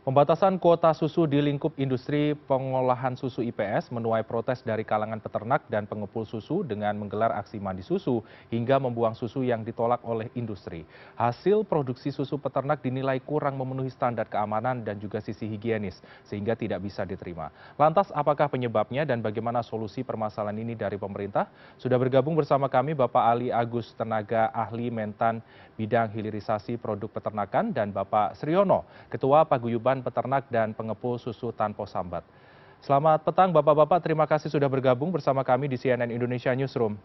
Pembatasan kuota susu di lingkup industri pengolahan susu IPS menuai protes dari kalangan peternak dan pengepul susu dengan menggelar aksi mandi susu hingga membuang susu yang ditolak oleh industri. Hasil produksi susu peternak dinilai kurang memenuhi standar keamanan dan juga sisi higienis, sehingga tidak bisa diterima. Lantas apakah penyebabnya dan bagaimana solusi permasalahan ini dari pemerintah? Sudah bergabung bersama kami Bapak Ali Agus, tenaga ahli Mentan Bidang Hilirisasi Produk Peternakan, dan Bapak Sriono, Ketua Paguyuban Peternak dan Pengepul Susu Tanpa Sambat. Selamat petang Bapak-Bapak, terima kasih sudah bergabung bersama kami di CNN Indonesia Newsroom.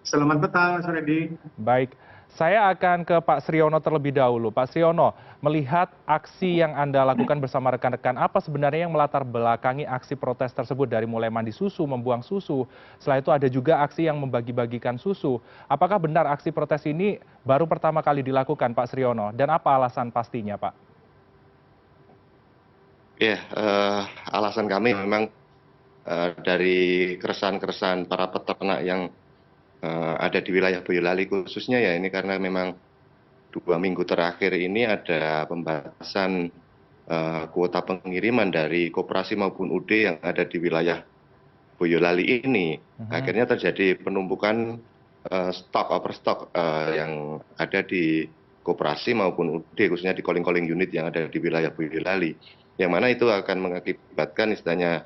Selamat petang, Mas Freddy. Baik, saya akan ke Pak Sriono terlebih dahulu. Pak Sriono, melihat aksi yang Anda lakukan bersama rekan-rekan, apa sebenarnya yang melatar belakangi aksi protes tersebut dari mulai mandi susu, membuang susu, setelah itu ada juga aksi yang membagi-bagikan susu. Apakah benar aksi protes ini baru pertama kali dilakukan, Pak Sriono? Dan apa alasan pastinya, Pak? Ya, alasan kami memang dari keresahan-keresahan para peternak yang ada di wilayah Boyolali khususnya ya, ini karena memang 2 minggu terakhir ini ada pembatasan kuota pengiriman dari koperasi maupun UD yang ada di wilayah Boyolali ini. Akhirnya terjadi penumpukan overstock yang ada di koperasi maupun UD, khususnya di calling unit yang ada di wilayah Boyolali. Yang mana itu akan mengakibatkan istilahnya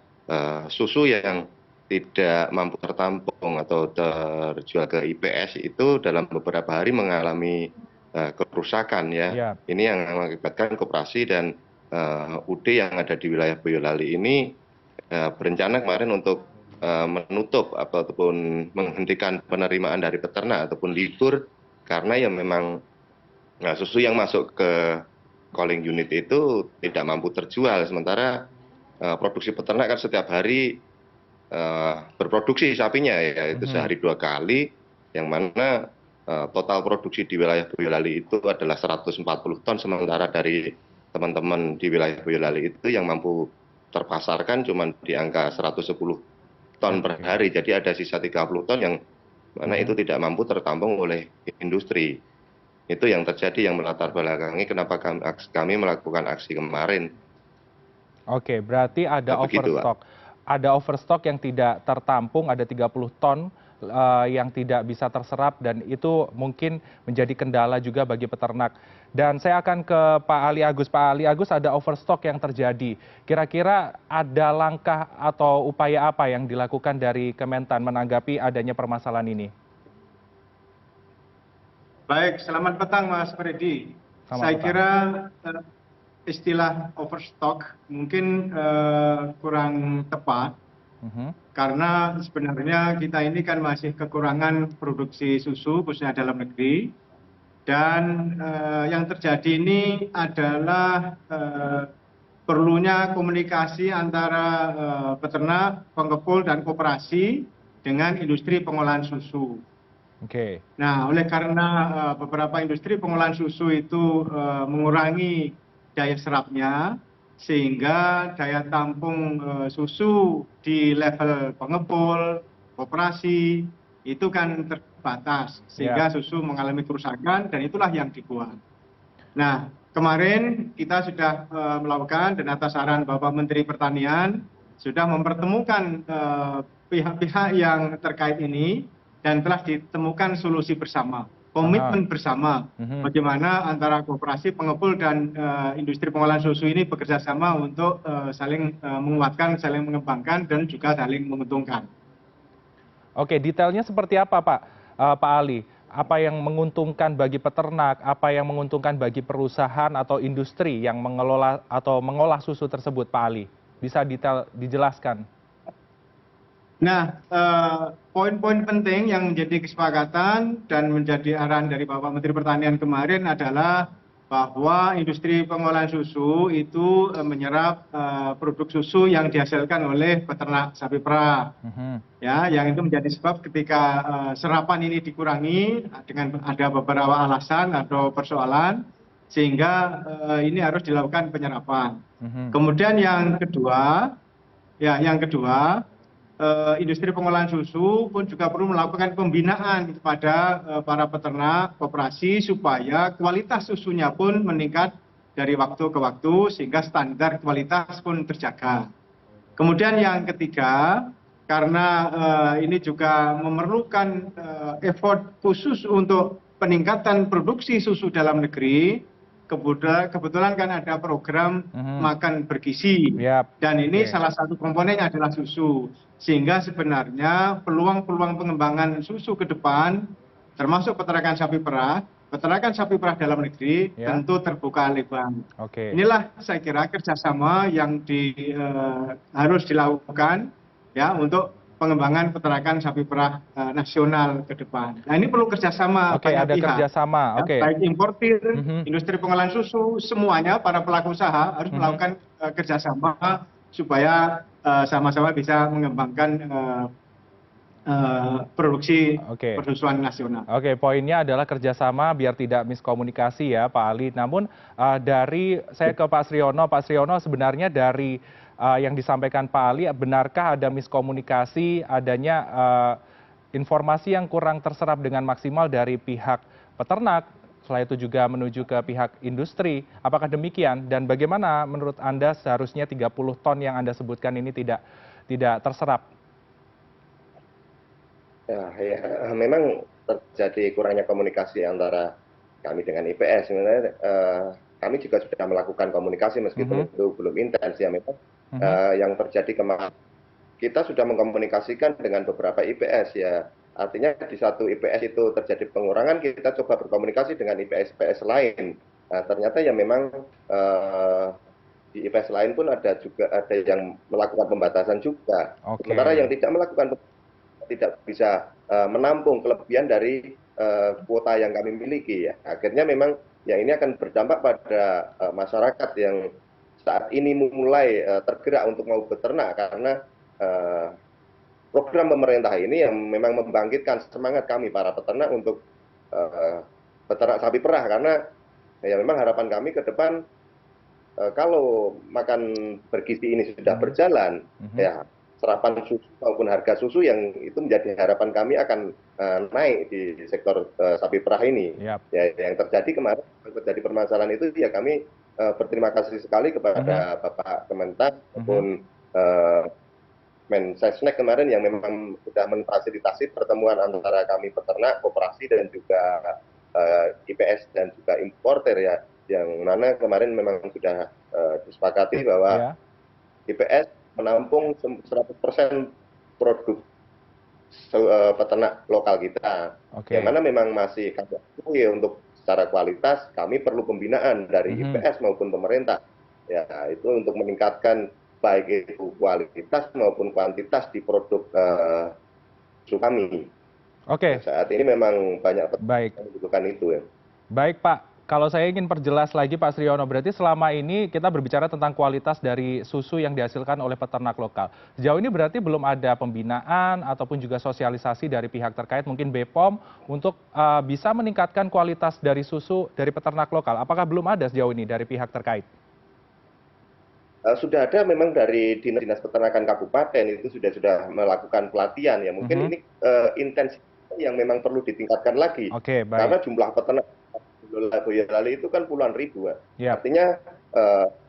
susu yang tidak mampu tertampung atau terjual ke IPS itu dalam beberapa hari mengalami kerusakan ya. Ini yang mengakibatkan koperasi dan UD yang ada di wilayah Boyolali ini berencana kemarin untuk menutup ataupun menghentikan penerimaan dari peternak ataupun libur, karena ya memang susu yang masuk ke calling unit itu tidak mampu terjual, sementara produksi peternak kan setiap hari berproduksi sapinya ya, itu sehari 2 kali, yang mana total produksi di wilayah Boyolali itu adalah 140 ton, sementara dari teman-teman di wilayah Boyolali itu yang mampu terpasarkan cuma di angka 110 ton per hari. Jadi ada sisa 30 ton yang mana itu tidak mampu tertampung oleh industri. Itu yang terjadi, yang melatar belakangi kenapa kami melakukan aksi kemarin. Oke, berarti ada overstock. Ada overstock yang tidak tertampung, ada 30 ton yang tidak bisa terserap, dan itu mungkin menjadi kendala juga bagi peternak. Dan saya akan ke Pak Ali Agus. Pak Ali Agus, ada overstock yang terjadi. Kira-kira ada langkah atau upaya apa yang dilakukan dari Kementan menanggapi adanya permasalahan ini? Baik, selamat petang Mas Freddy. Saya kira istilah overstock mungkin kurang tepat, karena sebenarnya kita ini kan masih kekurangan produksi susu khususnya dalam negeri, dan yang terjadi ini adalah perlunya komunikasi antara peternak, pengepul dan koperasi dengan industri pengolahan susu. Nah, oleh karena beberapa industri pengolahan susu itu mengurangi daya serapnya, sehingga daya tampung susu di level pengepul, koperasi itu kan terbatas, sehingga susu mengalami kerusakan, dan itulah yang dibuang. Nah, kemarin kita sudah melakukan, dan atas saran Bapak Menteri Pertanian sudah mempertemukan pihak-pihak yang terkait ini, dan telah ditemukan solusi bersama, komitmen bersama, bagaimana antara koperasi, pengepul, dan industri pengolahan susu ini bekerja sama untuk saling menguatkan, saling mengembangkan, dan juga saling menguntungkan. Oke, detailnya seperti apa Pak Ali? Apa yang menguntungkan bagi peternak, apa yang menguntungkan bagi perusahaan atau industri yang mengelola atau mengolah susu tersebut, Pak Ali? Bisa detail dijelaskan? Nah, poin-poin penting yang menjadi kesepakatan dan menjadi arahan dari Bapak Menteri Pertanian kemarin adalah bahwa industri pengolahan susu itu menyerap produk susu yang dihasilkan oleh peternak sapi perah. Ya, yang itu menjadi sebab ketika serapan ini dikurangi dengan ada beberapa alasan atau persoalan, sehingga ini harus dilakukan penyerapan. Kemudian yang kedua, industri pengolahan susu pun juga perlu melakukan pembinaan kepada para peternak koperasi supaya kualitas susunya pun meningkat dari waktu ke waktu sehingga standar kualitas pun terjaga. Kemudian yang ketiga, karena ini juga memerlukan effort khusus untuk peningkatan produksi susu dalam negeri, kebetulan kan ada program makan bergizi, dan ini salah satu komponennya adalah susu, sehingga sebenarnya peluang-peluang pengembangan susu ke depan, termasuk peternakan sapi perah dalam negeri, tentu terbuka lebar. Inilah saya kira kerjasama yang harus dilakukan ya untuk pengembangan peternakan sapi perah nasional ke depan. Nah ini perlu kerjasama banyak ada pihak. Kerjasama, baik importir, industri pengolahan susu, semuanya para pelaku usaha harus melakukan kerjasama supaya sama-sama bisa mengembangkan produksi persusuan nasional. Poinnya adalah kerjasama biar tidak miskomunikasi ya Pak Ali. Namun saya ke Pak Sriono sebenarnya dari yang disampaikan Pak Ali, benarkah ada miskomunikasi, adanya informasi yang kurang terserap dengan maksimal dari pihak peternak, setelah itu juga menuju ke pihak industri. Apakah demikian? Dan bagaimana menurut Anda seharusnya 30 ton yang Anda sebutkan ini tidak terserap? Ya, memang terjadi kurangnya komunikasi antara kami dengan IPS. Sebenarnya kami juga sudah melakukan komunikasi meskipun itu belum intens ya memang. Yang terjadi kemarin kita sudah mengkomunikasikan dengan beberapa IPS ya, artinya di satu IPS itu terjadi pengurangan, kita coba berkomunikasi dengan IPS lain. Nah, ternyata ya memang di IPS lain pun ada yang melakukan pembatasan juga. Sementara yang tidak bisa menampung kelebihan dari kuota yang kami miliki ya. Akhirnya memang ya ini akan berdampak pada masyarakat yang saat ini mulai tergerak untuk mau beternak karena program pemerintah ini yang memang membangkitkan semangat kami para peternak untuk beternak sapi perah, karena ya memang harapan kami ke depan kalau makan bergizi ini sudah berjalan, ya serapan susu maupun harga susu yang itu menjadi harapan kami akan naik di sektor sapi perah ini. Ya, yang terjadi kemarin terjadi permasalahan itu ya kami berterima kasih sekali kepada Bapak Kementan maupun Mensesnek kemarin yang memang sudah memfasilitasi pertemuan antara kami peternak, koperasi dan juga IPS dan juga importer ya, yang mana kemarin memang sudah disepakati bahwa IPS menampung 100% produk peternak lokal kita, yang mana memang masih kami akui untuk secara kualitas kami perlu pembinaan dari IPS maupun pemerintah ya, itu untuk meningkatkan baik itu kualitas maupun kuantitas di produk susu kami. Saat ini memang banyak yang membutuhkan itu ya. Baik Pak, kalau saya ingin perjelas lagi Pak Sriono, berarti selama ini kita berbicara tentang kualitas dari susu yang dihasilkan oleh peternak lokal. Sejauh ini berarti belum ada pembinaan ataupun juga sosialisasi dari pihak terkait, mungkin BPOM, untuk bisa meningkatkan kualitas dari susu dari peternak lokal. Apakah belum ada sejauh ini dari pihak terkait? Sudah ada memang dari dinas peternakan kabupaten itu sudah melakukan pelatihan ya. Mungkin ini intensitas yang memang perlu ditingkatkan lagi. Karena jumlah peternak Boyolali itu kan puluhan ribu. Artinya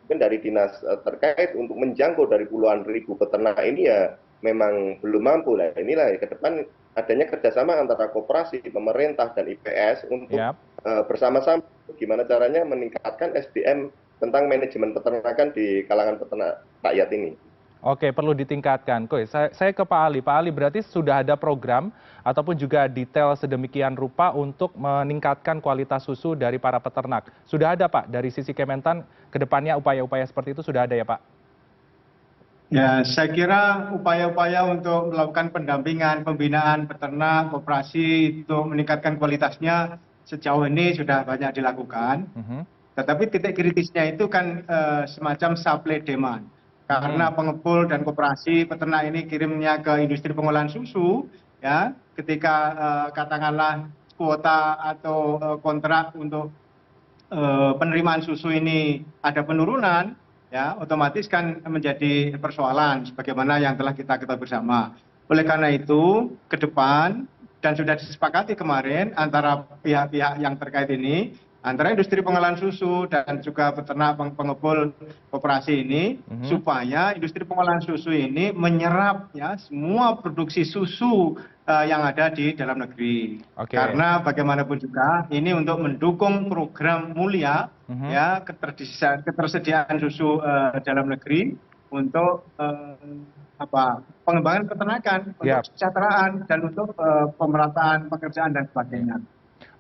mungkin dari dinas terkait untuk menjangkau dari puluhan ribu peternak ini ya memang belum mampu. Nah inilah ke depan adanya kerjasama antara koperasi, pemerintah dan IPS untuk bersama-sama gimana caranya meningkatkan SDM tentang manajemen peternakan di kalangan peternak rakyat ini. Perlu ditingkatkan. Saya ke Pak Ali. Pak Ali, berarti sudah ada program ataupun juga detail sedemikian rupa untuk meningkatkan kualitas susu dari para peternak. Sudah ada Pak, dari sisi Kementan ke depannya upaya-upaya seperti itu sudah ada ya Pak? Ya, saya kira upaya-upaya untuk melakukan pendampingan, pembinaan peternak, koperasi untuk meningkatkan kualitasnya sejauh ini sudah banyak dilakukan. Tetapi titik kritisnya itu kan semacam supply demand. Karena pengepul dan koperasi peternak ini kirimnya ke industri pengolahan susu, ya, ketika katakanlah kuota atau kontrak untuk penerimaan susu ini ada penurunan, ya otomatis kan menjadi persoalan sebagaimana yang telah kita ketahui bersama. Oleh karena itu, ke depan dan sudah disepakati kemarin antara pihak-pihak yang terkait ini, antara industri pengolahan susu dan juga peternak pengepul koperasi ini, supaya industri pengolahan susu ini menyerap ya semua produksi susu yang ada di dalam negeri. Karena bagaimanapun juga ini untuk mendukung program Mulia, ya ketersediaan susu dalam negeri untuk pengembangan peternakan, untuk kesejahteraan dan untuk pemerataan pekerjaan dan sebagainya.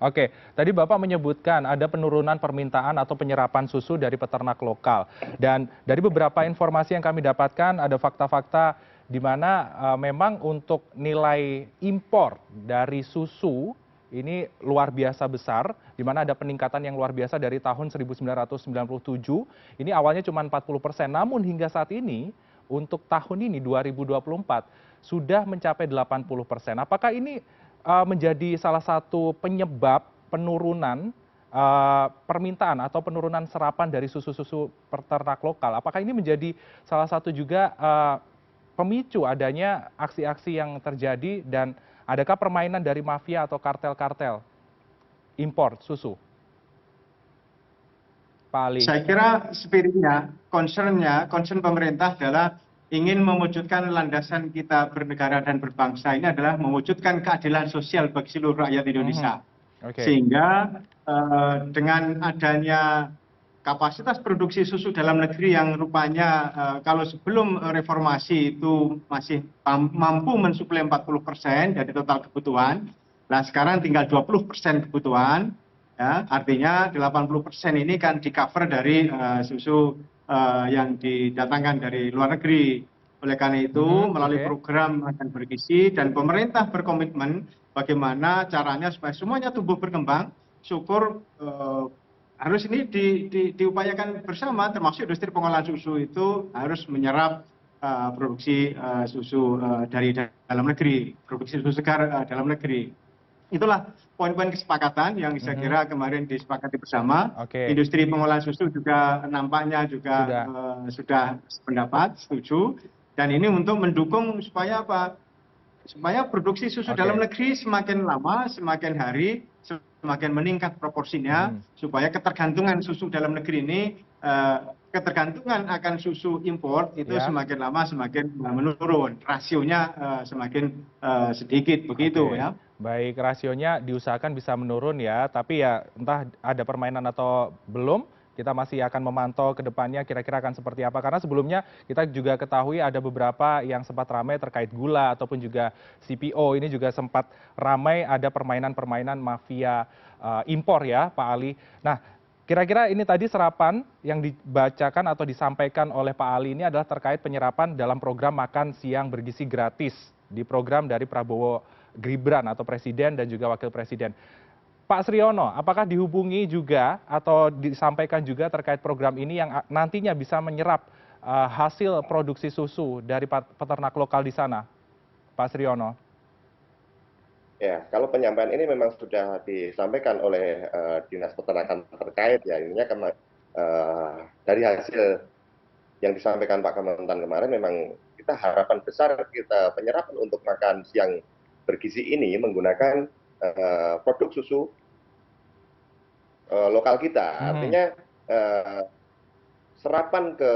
Oke, tadi Bapak menyebutkan ada penurunan permintaan atau penyerapan susu dari peternak lokal. Dan dari beberapa informasi yang kami dapatkan, ada fakta-fakta di mana memang untuk nilai impor dari susu ini luar biasa besar, di mana ada peningkatan yang luar biasa dari tahun 1997. Ini awalnya cuma 40%, namun hingga saat ini untuk tahun ini 2024 sudah mencapai 80%. Apakah ini menjadi salah satu penyebab penurunan permintaan atau penurunan serapan dari susu-susu peternak lokal? Apakah ini menjadi salah satu juga pemicu adanya aksi-aksi yang terjadi, dan adakah permainan dari mafia atau kartel-kartel impor susu? Pak Ali. Saya kira spiritnya, concern pemerintah adalah ingin mewujudkan landasan kita bernegara dan berbangsa ini adalah mewujudkan keadilan sosial bagi seluruh rakyat Indonesia. Sehingga dengan adanya kapasitas produksi susu dalam negeri yang rupanya kalau sebelum reformasi itu masih mampu mensuplai 40% dari total kebutuhan, nah sekarang tinggal 20% kebutuhan. Ya, artinya 80% ini kan di cover dari susu yang didatangkan dari luar negeri. Oleh karena itu, melalui program Makan Bergizi dan pemerintah berkomitmen bagaimana caranya supaya semuanya tumbuh berkembang, syukur harus ini diupayakan bersama, termasuk industri pengolahan susu itu harus menyerap produksi susu dari dalam negeri, produksi susu segar dalam negeri. Itulah poin-poin kesepakatan yang saya kira kemarin disepakati bersama. Industri pengolahan susu juga nampaknya juga sudah sependapat, setuju. Dan ini untuk mendukung supaya apa? Supaya produksi susu dalam negeri semakin lama, semakin hari, semakin meningkat proporsinya, supaya ketergantungan susu dalam negeri ini, ketergantungan akan susu impor itu semakin lama semakin menurun, rasionya semakin sedikit, begitu ya. Baik, rasionya diusahakan bisa menurun ya, tapi ya entah ada permainan atau belum, kita masih akan memantau ke depannya kira-kira akan seperti apa. Karena sebelumnya kita juga ketahui ada beberapa yang sempat ramai terkait gula ataupun juga CPO, ini juga sempat ramai ada permainan-permainan mafia impor ya Pak Ali. Nah, kira-kira ini tadi serapan yang dibacakan atau disampaikan oleh Pak Ali ini adalah terkait penyerapan dalam program makan siang bergizi gratis di program dari Prabowo Gibran atau Presiden dan juga Wakil Presiden. Pak Sriono, apakah dihubungi juga atau disampaikan juga terkait program ini yang nantinya bisa menyerap hasil produksi susu dari peternak lokal di sana? Pak Sriono. Ya, kalau penyampaian ini memang sudah disampaikan oleh Dinas Peternakan terkait ya. Ininya karena dari hasil yang disampaikan Pak Kementan kemarin memang kita harapan besar kita penyerapan untuk makan siang bergizi ini menggunakan produk susu lokal kita. Artinya serapan ke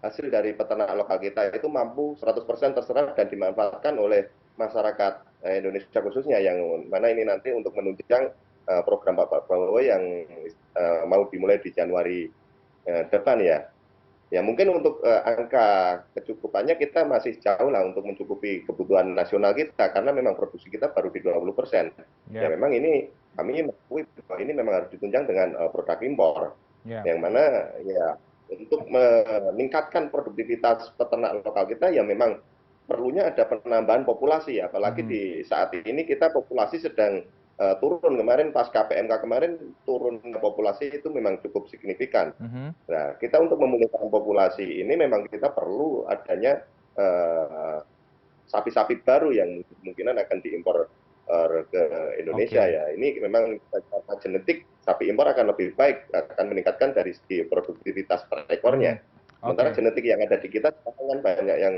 hasil dari peternak lokal kita itu mampu 100% terserap dan dimanfaatkan oleh masyarakat Indonesia khususnya, yang mana ini nanti untuk menunjang program Pak Prabowo yang mau dimulai di Januari depan ya. Ya mungkin untuk angka kecukupannya kita masih jauh lah untuk mencukupi kebutuhan nasional kita, karena memang produksi kita baru di 20%. Ya memang ini kami mengakui bahwa ini memang harus ditunjang dengan produk impor. Yang mana ya untuk meningkatkan produktivitas peternak lokal kita ya memang perlunya ada penambahan populasi, apalagi di saat ini kita populasi sedang turun. Kemarin pas KPMK kemarin turun populasi itu memang cukup signifikan. Nah, kita untuk memulihkan populasi ini memang kita perlu adanya sapi-sapi baru yang kemungkinan akan diimpor ke Indonesia Oke. ya. Ini memang secara genetik sapi impor akan lebih baik, akan meningkatkan dari segi produktivitas per ekornya. Sementara Oke. genetik yang ada di kita kan banyak yang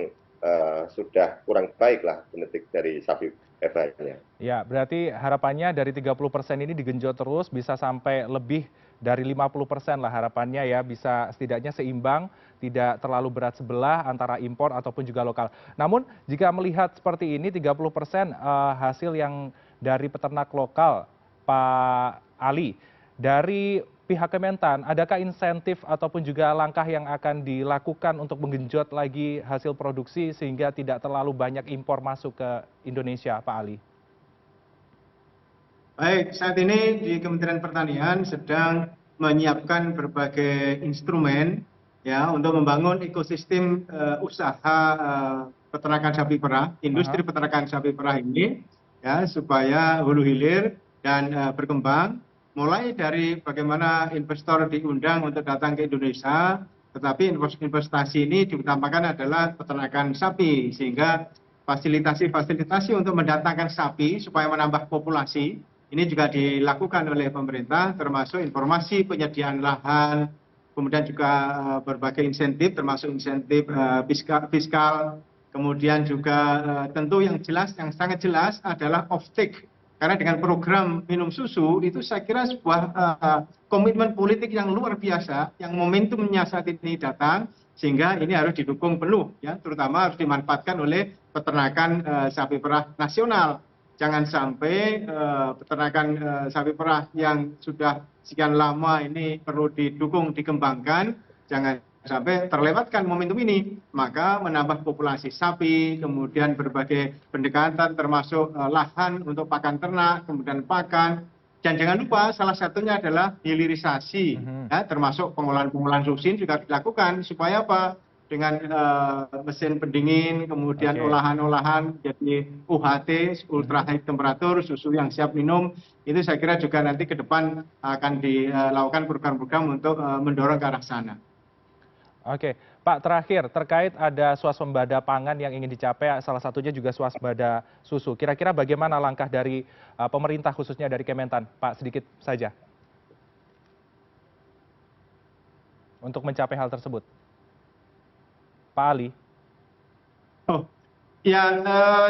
sudah kurang baik lah genetik dari sapi FH-nya. Ya, berarti harapannya dari 30% ini digenjot terus bisa sampai lebih dari 50% lah harapannya ya, bisa setidaknya seimbang, tidak terlalu berat sebelah antara impor ataupun juga lokal. Namun jika melihat seperti ini 30% hasil yang dari peternak lokal, Pak Ali, dari pihak Kementan, adakah insentif ataupun juga langkah yang akan dilakukan untuk menggenjot lagi hasil produksi sehingga tidak terlalu banyak impor masuk ke Indonesia, Pak Ali? Baik, saat ini di Kementerian Pertanian sedang menyiapkan berbagai instrumen ya untuk membangun ekosistem usaha peternakan sapi perah, industri Aha. peternakan sapi perah ini ya supaya hulu hilir dan berkembang mulai dari bagaimana investor diundang untuk datang ke Indonesia, tetapi investasi ini diutamakan adalah peternakan sapi sehingga fasilitasi untuk mendatangkan sapi supaya menambah populasi ini juga dilakukan oleh pemerintah, termasuk informasi penyediaan lahan, kemudian juga berbagai insentif, termasuk insentif fiskal, kemudian juga tentu yang jelas, yang sangat jelas adalah off-take. Karena dengan program minum susu itu saya kira sebuah komitmen politik yang luar biasa, yang momentumnya saat ini datang, sehingga ini harus didukung penuh, ya, terutama harus dimanfaatkan oleh peternakan sapi perah nasional. Jangan sampai peternakan sapi perah yang sudah sekian lama ini perlu didukung, dikembangkan, jangan sampai terlewatkan momentum ini. Maka menambah populasi sapi, kemudian berbagai pendekatan termasuk lahan untuk pakan ternak, kemudian pakan. Dan jangan lupa salah satunya adalah hilirisasi, ya, termasuk pengolahan susin juga dilakukan supaya apa? Dengan mesin pendingin, kemudian Oke. olahan-olahan jadi UHT, ultra high temperatur, susu yang siap minum, itu saya kira juga nanti ke depan akan dilakukan program-program untuk mendorong ke arah sana. Oke, Pak, terakhir terkait ada swasembada pangan yang ingin dicapai, salah satunya juga swasembada susu. Kira-kira bagaimana langkah dari pemerintah khususnya dari Kementan, Pak, sedikit saja untuk mencapai hal tersebut? Pak Ali. Oh, ya,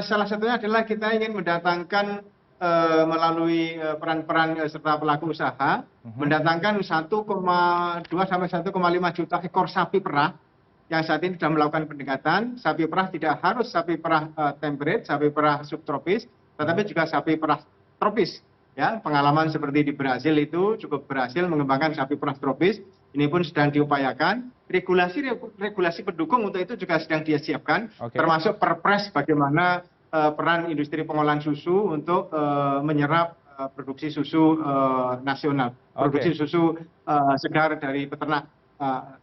salah satunya adalah kita ingin mendatangkan melalui peran-peran serta pelaku usaha, mendatangkan 1,2 sampai 1,5 juta ekor sapi perah yang saat ini sudah melakukan pendekatan. Sapi perah tidak harus sapi perah temperate, sapi perah subtropis, tetapi juga sapi perah tropis. Ya, pengalaman seperti di Brasil itu cukup berhasil mengembangkan sapi perah tropis. Ini pun sedang diupayakan. Regulasi pendukung untuk itu juga sedang disiapkan, termasuk perpres bagaimana peran industri pengolahan susu untuk menyerap produksi susu nasional, produksi susu segar dari peternak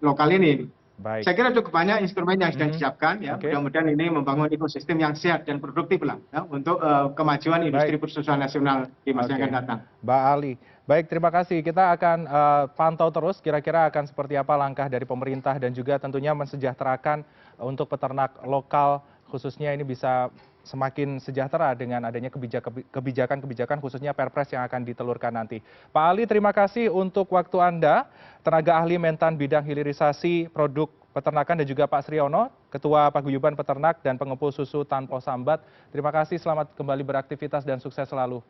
lokal ini. Baik. Saya kira cukup banyak instrumen yang sedang disiapkan, ya. Mudah-mudahan ini membangun ekosistem yang sehat dan produktif lah, ya, untuk kemajuan industri persusuan nasional di masa yang akan datang. Mbak Ali, baik, terima kasih. Kita akan pantau terus kira-kira akan seperti apa langkah dari pemerintah dan juga tentunya mensejahterakan untuk peternak lokal khususnya ini bisa semakin sejahtera dengan adanya kebijakan-kebijakan khususnya Perpres yang akan ditelurkan nanti. Pak Ali, terima kasih untuk waktu Anda, tenaga ahli Mentan bidang hilirisasi produk peternakan dan juga Pak Sriono, Ketua Paguyuban Peternak dan Pengepul Susu Tanpa Sambat. Terima kasih, selamat kembali beraktivitas dan sukses selalu.